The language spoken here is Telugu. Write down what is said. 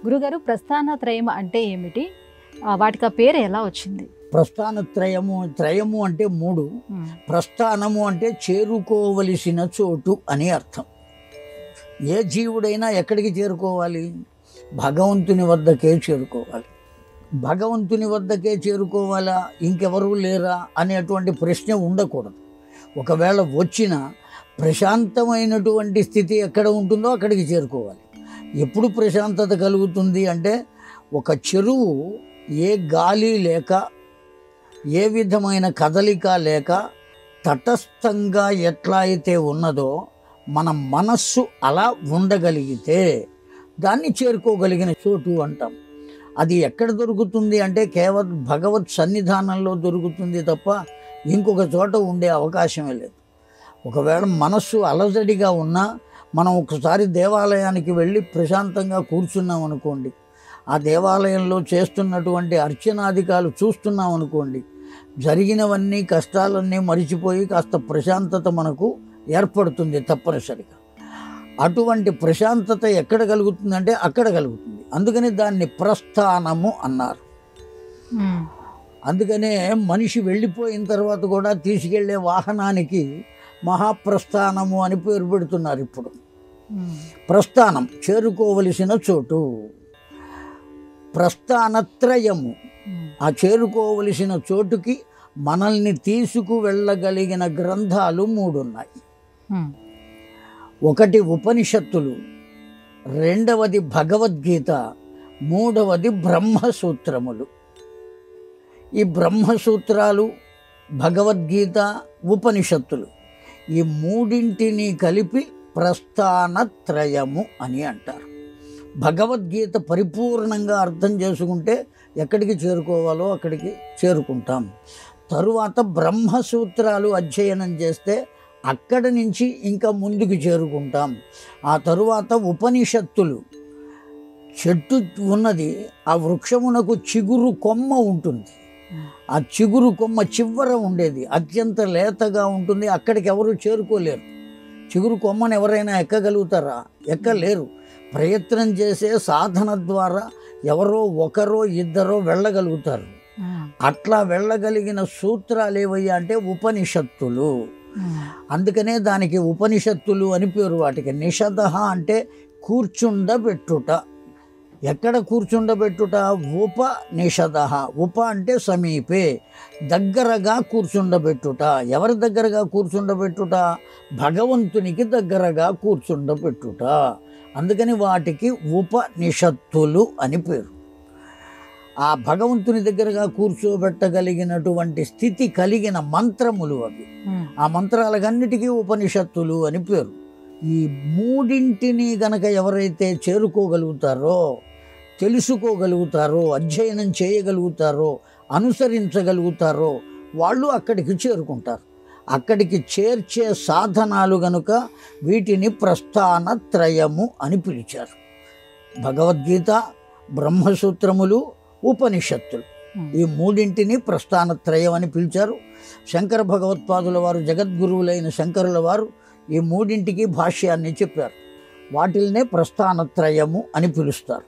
గురుగారు ప్రస్థానత్రయం అంటే ఏమిటి? వాటికి ఆ పేరు ఎలా వచ్చింది? త్రయము అంటే మూడు. ప్రస్థానము అంటే చేరుకోవలసిన చోటు అని అర్థం. ఏ జీవుడైనా ఎక్కడికి చేరుకోవాలి? భగవంతుని వద్దకే చేరుకోవాలి. భగవంతుని వద్దకే చేరుకోవాలా, ఇంకెవరూ లేరా అనేటువంటి ప్రశ్న ఉండకూడదు. ఒకవేళ వచ్చిన ప్రశాంతమైనటువంటి స్థితి ఎక్కడ ఉంటుందో అక్కడికి చేరుకోవాలి. ఎప్పుడు ప్రశాంతత కలుగుతుంది అంటే, ఒక చెరువు ఏ గాలి లేక, ఏ విధమైన కదలిక లేక తటస్థంగా ఎట్లా అయితే ఉన్నదో మన మనస్సు అలా ఉండగలిగితే దాన్ని చేరుకోగలిగిన చోటు అంటాం. అది ఎక్కడ దొరుకుతుంది అంటే కేవలం భగవత్ సన్నిధానంలో దొరుకుతుంది తప్ప ఇంకొక చోట ఉండే అవకాశమే లేదు. ఒకవేళ మనస్సు అలజడిగా ఉన్నా మనం ఒకసారి దేవాలయానికి వెళ్ళి ప్రశాంతంగా కూర్చున్నాం అనుకోండి, ఆ దేవాలయంలో చేస్తున్నటువంటి అర్చనాధికాలు చూస్తున్నాం అనుకోండి, జరిగినవన్నీ కష్టాలన్నీ మరిచిపోయి కాస్త ప్రశాంతత మనకు ఏర్పడుతుంది తప్పనిసరిగా. అటువంటి ప్రశాంతత ఎక్కడ కలుగుతుందంటే అక్కడ కలుగుతుంది. అందుకని దాన్ని ప్రస్థానము అన్నారు. అందుకనే మనిషి వెళ్ళిపోయిన తర్వాత కూడా తీసుకెళ్లే వాహనానికి మహాప్రస్థానము అని పేరు పెడుతున్నారు ఇప్పుడు. ప్రస్థానం చేరుకోవలసిన చోటు. ప్రస్థానత్రయము, ఆ చేరుకోవలసిన చోటుకి మనల్ని తీసుకువెళ్ళగలిగిన గ్రంథాలు 3 ఉన్నాయి. ఒకటి ఉపనిషత్తులు, రెండవది భగవద్గీత, మూడవది బ్రహ్మసూత్రములు. ఈ బ్రహ్మసూత్రాలు, భగవద్గీత, ఉపనిషత్తులు ఈ మూడింటిని కలిపి ప్రస్థానత్రయము అని అంటారు. భగవద్గీత పరిపూర్ణంగా అర్థం చేసుకుంటే ఎక్కడికి చేరుకోవాలో అక్కడికి చేరుకుంటాం. తరువాత బ్రహ్మసూత్రాలు అధ్యయనం చేస్తే అక్కడి నుంచి ఇంకా ముందుకు చేరుకుంటాం. ఆ తరువాత ఉపనిషత్తులు, చెట్టు ఉన్నది, ఆ వృక్షమునకు చిగురు కొమ్మ ఉంటుంది. ఆ చిగురు కొమ్మ చివర ఉండేది అత్యంత లేతగా ఉంటుంది, అక్కడికి ఎవరు చేరుకోలేరు. చిగురు కొమ్మను ఎవరైనా ఎక్కగలుగుతారా? ఎక్కలేరు. ప్రయత్నం చేసే సాధన ద్వారా ఎవరో ఒకరో ఇద్దరో వెళ్ళగలుగుతారు. అట్లా వెళ్ళగలిగిన సూత్రాలు ఏవయ్యా అంటే ఉపనిషత్తులు. అందుకనే దానికి ఉపనిషత్తులు అని పేరు. వాటికి నిషదః అంటే కూర్చుండబెట్టుట. ఎక్కడ కూర్చుండబెట్టుట? ఉపనిషదః. ఉప అంటే సమీపే, దగ్గరగా కూర్చుండబెట్టుట. ఎవరి దగ్గరగా కూర్చుండబెట్టుట? భగవంతునికి దగ్గరగా కూర్చుండబెట్టుట. అందుకని వాటికి ఉపనిషత్తులు అని పేరు. ఆ భగవంతుని దగ్గరగా కూర్చోబెట్టగలిగినటువంటి స్థితి కలిగిన మంత్రములు అవి. ఆ మంత్రాలకన్నిటికీ ఉపనిషత్తులు అని పేరు. ఈ మూడింటిని గనక ఎవరైతే చేరుకోగలుగుతారో, తెలుసుకోగలుగుతారో, అధ్యయనం చేయగలుగుతారో, అనుసరించగలుగుతారో వాళ్ళు అక్కడికి చేరుకుంటారు. అక్కడికి చేర్చే సాధనాలు గనుక వీటిని ప్రస్థానత్రయము అని పిలిచారు. భగవద్గీత, బ్రహ్మసూత్రములు, ఉపనిషత్తులు ఈ మూడింటిని ప్రస్థానత్రయం అని పిలిచారు. శంకర భగవత్పాదుల వారు, జగద్గురువులైన శంకరుల వారు ఈ మూడింటికి భాష్యాన్ని చెప్పారు. వాటిల్నే ప్రస్థానత్రయము అని పిలుస్తారు.